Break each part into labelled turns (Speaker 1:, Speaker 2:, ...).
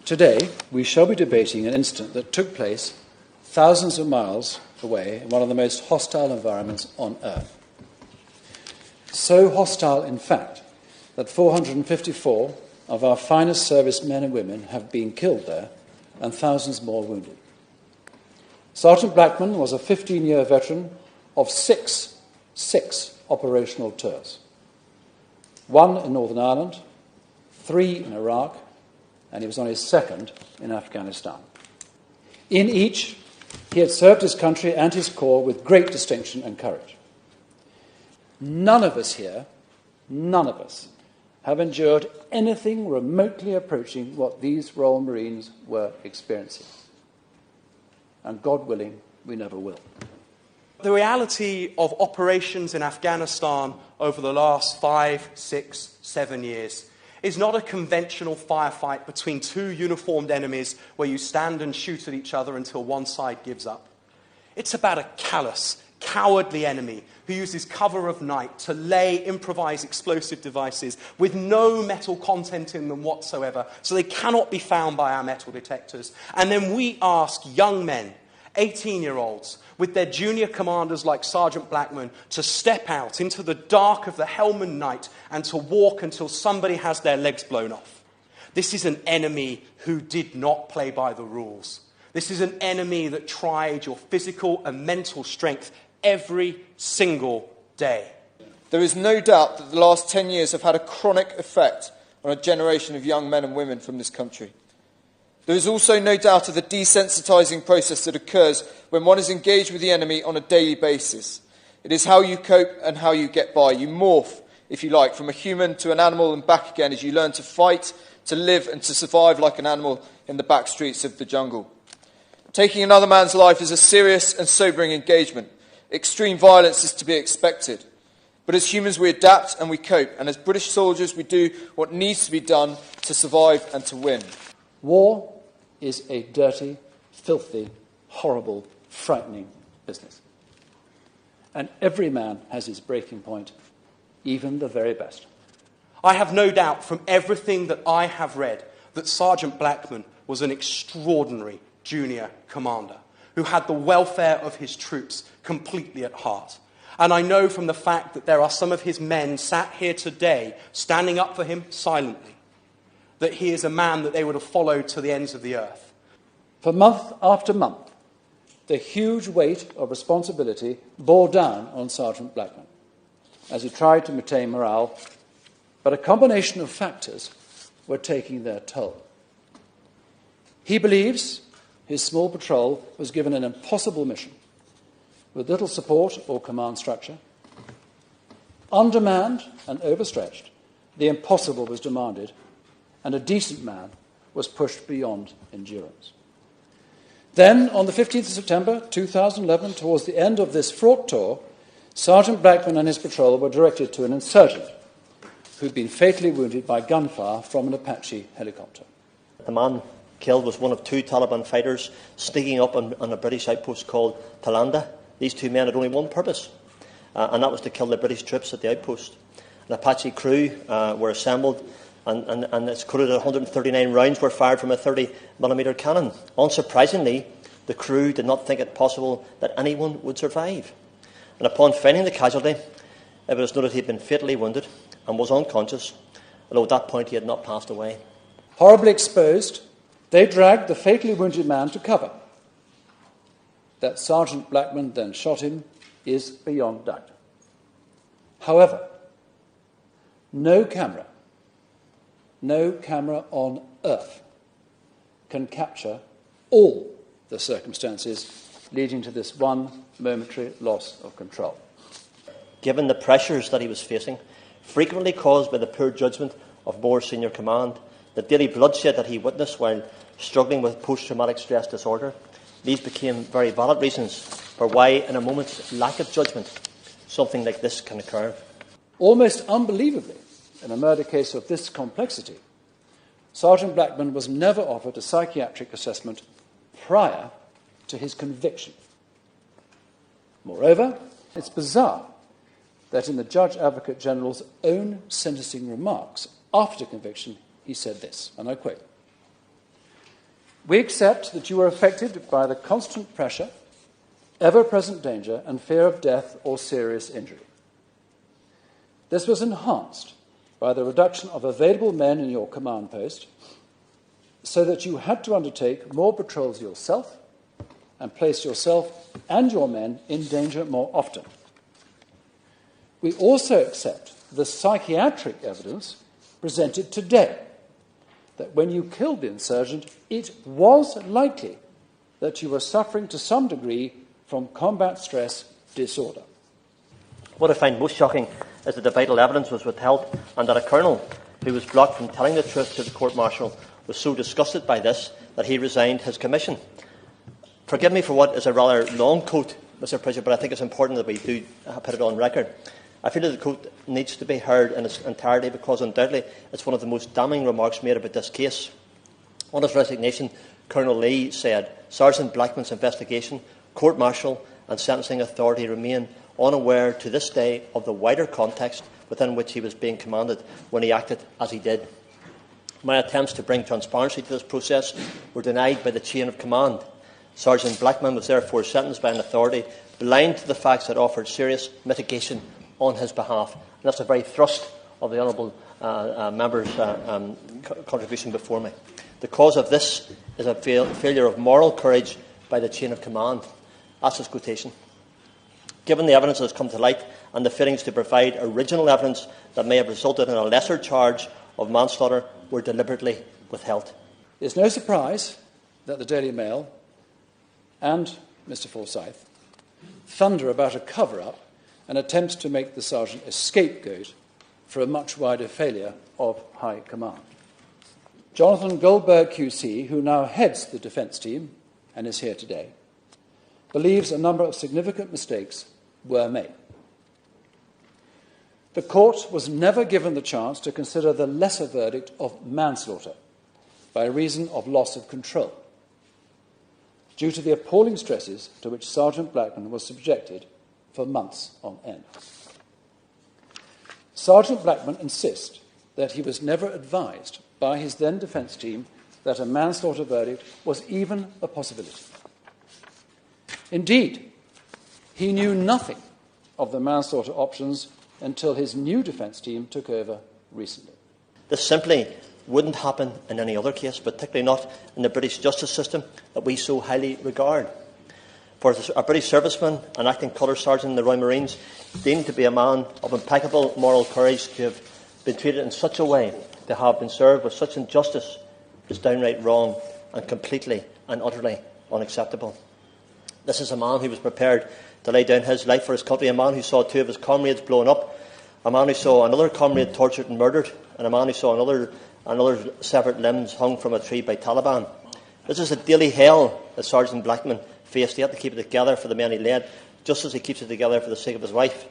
Speaker 1: Today, we shall be debating an incident that took place thousands of miles away in one of the most hostile environments on Earth. So hostile, in fact, that 454 of our finest service men and women have been killed there and thousands more wounded. Sergeant Blackman was a 15-year veteran of six operational tours. 1 in Northern Ireland, 3 in Iraq, and he was on his 2nd in Afghanistan. In each, he had served his country and his corps with great distinction and courage. None of us here, have endured anything remotely approaching what these Royal Marines were experiencing. And God willing, we never will.
Speaker 2: The reality of operations in Afghanistan over the last 5, 6, 7 years is not a conventional firefight between two uniformed enemies where you stand and shoot at each other until one side gives up. It's about a callous, cowardly enemy who uses cover of night to lay improvised explosive devices with no metal content in them whatsoever, so they cannot be found by our metal detectors. And then we ask young men, 18-year-olds, with their junior commanders like Sergeant Blackman, to step out into the dark of the Helmand night and to walk until somebody has their legs blown off. This is an enemy who did not play by the rules. This is an enemy that tried your physical and mental strength every single day.
Speaker 3: There is no doubt that the last 10 years have had a chronic effect on a generation of young men and women from this country. There is also no doubt of the desensitising process that occurs when one is engaged with the enemy on a daily basis. It is how you cope and how you get by. You morph, if you like, from a human to an animal and back again as you learn to fight, to live and to survive like an animal in the back streets of the jungle. Taking another man's life is a serious and sobering engagement. Extreme violence is to be expected. But as humans we adapt and we cope, and as British soldiers we do what needs to be done to survive and to win.
Speaker 1: War is a dirty, filthy, horrible, frightening business. And every man has his breaking point, even the very best.
Speaker 2: I have no doubt from everything that I have read that Sergeant Blackman was an extraordinary junior commander who had the welfare of his troops completely at heart. And I know from the fact that there are some of his men sat here today standing up for him silently, that he is a man that they would have followed to the ends of the earth.
Speaker 1: For month after month, the huge weight of responsibility bore down on Sergeant Blackman as he tried to maintain morale, but a combination of factors were taking their toll. He believes his small patrol was given an impossible mission, with little support or command structure. Undermanned and overstretched, the impossible was demanded, and a decent man was pushed beyond endurance. Then, on the 15th of September 2011, towards the end of this fraught tour, Sergeant Blackman and his patrol were directed to an insurgent who'd been fatally wounded by gunfire from an Apache helicopter.
Speaker 4: The man killed was one of 2 Taliban fighters sneaking up on a British outpost called Talanda. These 2 men had only one purpose, and that was to kill the British troops at the outpost. An Apache crew were assembled, and it's quoted that 139 rounds were fired from a 30mm cannon. Unsurprisingly, the crew did not think it possible that anyone would survive. And upon finding the casualty, it was noted he had been fatally wounded and was unconscious, although at that point he had not passed away.
Speaker 1: Horribly exposed, they dragged the fatally wounded man to cover. That Sergeant Blackman then shot him is beyond doubt. However, no camera on Earth can capture all the circumstances leading to this one momentary loss of control.
Speaker 4: Given the pressures that he was facing, frequently caused by the poor judgment of more senior command, the daily bloodshed that he witnessed while struggling with post-traumatic stress disorder, these became very valid reasons for why, in a moment's lack of judgment, something like this can occur.
Speaker 1: Almost unbelievably, in a murder case of this complexity, Sergeant Blackman was never offered a psychiatric assessment prior to his conviction. Moreover, it's bizarre that in the Judge Advocate General's own sentencing remarks after conviction, he said this, and I quote, We accept that you were affected by the constant pressure, ever-present danger, and fear of death or serious injury. This was enhanced by the reduction of available men in your command post, so that you had to undertake more patrols yourself and place yourself and your men in danger more often. We also accept the psychiatric evidence presented today that when you killed the insurgent, it was likely that you were suffering to some degree from combat stress disorder.
Speaker 4: What I find most shocking is that the vital evidence was withheld and that a colonel who was blocked from telling the truth to the court-martial was so disgusted by this that he resigned his commission. Forgive me for what is a rather long quote, Mr. President, but I think it's important that we do put it on record. I feel that the quote needs to be heard in its entirety because undoubtedly it's one of the most damning remarks made about this case. On his resignation, Colonel Lee said, Sergeant Blackman's investigation, court-martial and sentencing authority remain unaware to this day of the wider context within which he was being commanded when he acted as he did. My attempts to bring transparency to this process were denied by the chain of command. Sergeant Blackman was therefore sentenced by an authority blind to the facts that offered serious mitigation on his behalf. And that's the very thrust of the honourable member's contribution before me. The cause of this is a failure of moral courage by the chain of command. That's his quotation. Given the evidence that has come to light and the failings to provide original evidence that may have resulted in a lesser charge of manslaughter were deliberately withheld.
Speaker 1: It's no surprise that the Daily Mail and Mr. Forsyth thunder about a cover-up and attempt to make the sergeant a scapegoat for a much wider failure of high command. Jonathan Goldberg QC, who now heads the defence team and is here today, believes a number of significant mistakes were made. The court was never given the chance to consider the lesser verdict of manslaughter by reason of loss of control, due to the appalling stresses to which Sergeant Blackman was subjected for months on end. Sergeant Blackman insists that he was never advised by his then defence team that a manslaughter verdict was even a possibility. Indeed, he knew nothing of the manslaughter options until his new defence team took over recently.
Speaker 4: This simply wouldn't happen in any other case, particularly not in the British justice system that we so highly regard. For a British serviceman, an acting colour sergeant in the Royal Marines, deemed to be a man of impeccable moral courage to have been treated in such a way, to have been served with such injustice, is downright wrong and completely and utterly unacceptable. This is a man who was prepared to lay down his life for his country, a man who saw two of his comrades blown up, a man who saw another comrade tortured and murdered, and a man who saw another severed limbs hung from a tree by Taliban. This is a daily hell that Sergeant Blackman faced. He had to keep it together for the men he led, just as he keeps it together for the sake of his wife.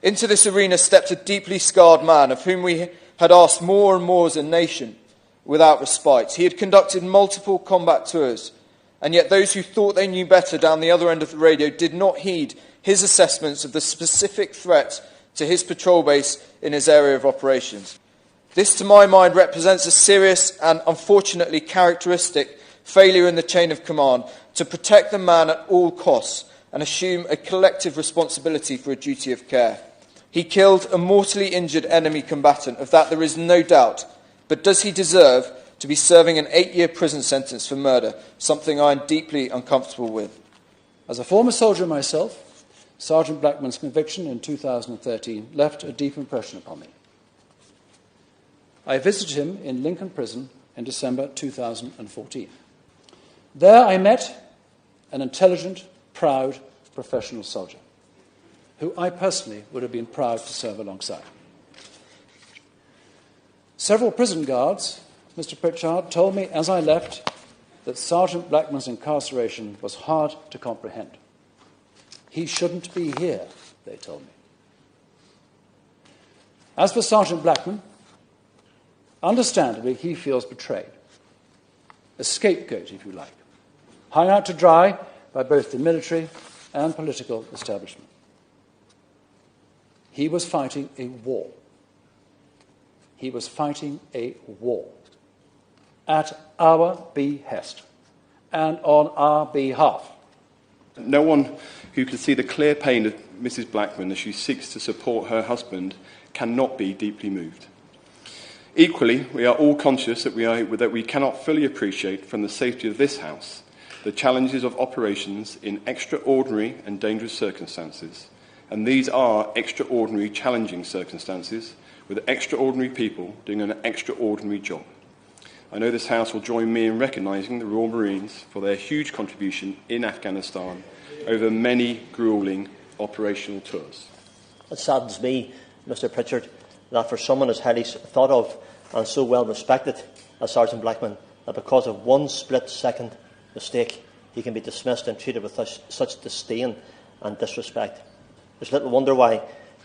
Speaker 3: Into this arena stepped a deeply scarred man of whom we had asked more and more as a nation without respite. He had conducted multiple combat tours, and yet those who thought they knew better down the other end of the radio did not heed his assessments of the specific threat to his patrol base in his area of operations. This, to my mind, represents a serious and unfortunately characteristic failure in the chain of command to protect the man at all costs and assume a collective responsibility for a duty of care. He killed a mortally injured enemy combatant, of that there is no doubt, but does he deserve to be serving an 8-year prison sentence for murder, something I am deeply uncomfortable with?
Speaker 1: As a former soldier myself, Sergeant Blackman's conviction in 2013 left a deep impression upon me. I visited him in Lincoln Prison in December 2014. There I met an intelligent, proud, professional soldier, who I personally would have been proud to serve alongside. Several prison guards, Mr. Pritchard, told me as I left that Sergeant Blackman's incarceration was hard to comprehend. He shouldn't be here, they told me. As for Sergeant Blackman, understandably, he feels betrayed. A scapegoat, if you like, hung out to dry by both the military and political establishment. He was fighting a war. He was fighting a war at our behest. and on our behalf.
Speaker 5: No one who can see the clear pain of Mrs. Blackman as she seeks to support her husband cannot be deeply moved. Equally, we are all conscious that we cannot fully appreciate from the safety of this House the challenges of operations in extraordinary and dangerous circumstances. And these are extraordinary, challenging circumstances with extraordinary people doing an extraordinary job. I know this House will join me in recognising the Royal Marines for their huge contribution in Afghanistan over many gruelling operational tours.
Speaker 4: It saddens me, Mr Pritchard, that for someone as highly thought of and so well respected as Sergeant Blackman, that because of one split-second mistake, he can be dismissed and treated with such disdain and disrespect. There's little wonder why,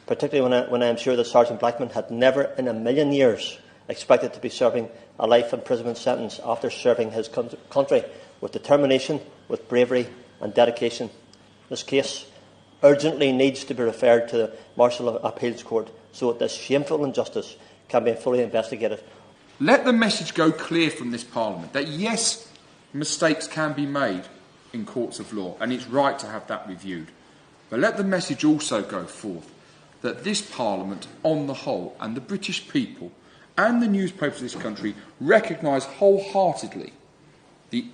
Speaker 4: particularly when I am sure that Sergeant Blackman had never in a million years expected to be serving a life imprisonment sentence after serving his country with determination, with bravery and dedication. This case urgently needs to be referred to the Martial Appeals Court so that this shameful injustice can be fully investigated.
Speaker 6: Let the message go clear from this Parliament that yes, mistakes can be made in courts of law and it's right to have that reviewed. But let the message also go forth that this Parliament on the whole and the British people and the newspapers of this country recognise wholeheartedly the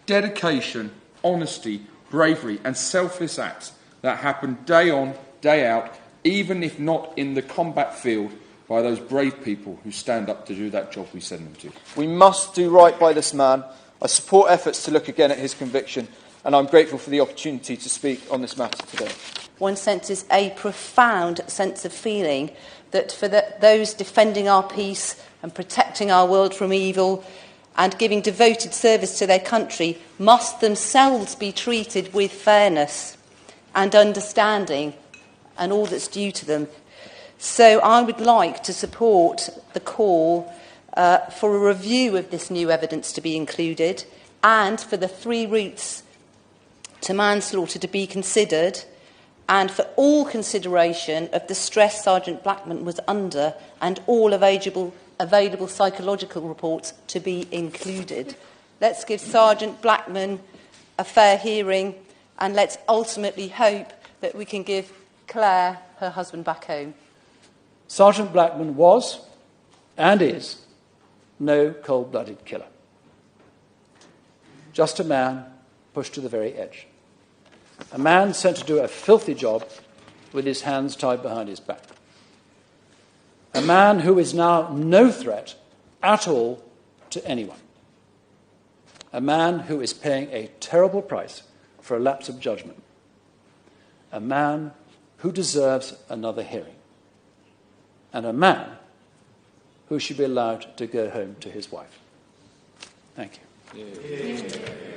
Speaker 6: dedication, honesty, bravery and selfless acts that happen day on, day out, even if not in the combat field, by those brave people who stand up to do that job we send them to.
Speaker 3: We must do right by this man. I support efforts to look again at his conviction, and I'm grateful for the opportunity to speak on this matter today.
Speaker 7: One senses a profound sense of feeling that for those defending our peace and protecting our world from evil and giving devoted service to their country must themselves be treated with fairness and understanding and all that's due to them. So I would like to support the call for a review of this new evidence to be included and for the 3 routes to manslaughter to be considered and for all consideration of the stress Sergeant Blackman was under and all available psychological reports to be included. Let's give Sergeant Blackman a fair hearing and let's ultimately hope that we can give Claire her husband back home.
Speaker 1: Sergeant Blackman was, and is, no cold-blooded killer. Just a man pushed to the very edge. A man sent to do a filthy job with his hands tied behind his back. A man who is now no threat at all to anyone. A man who is paying a terrible price for a lapse of judgment. A man who deserves another hearing. And a man who should be allowed to go home to his wife. Thank you.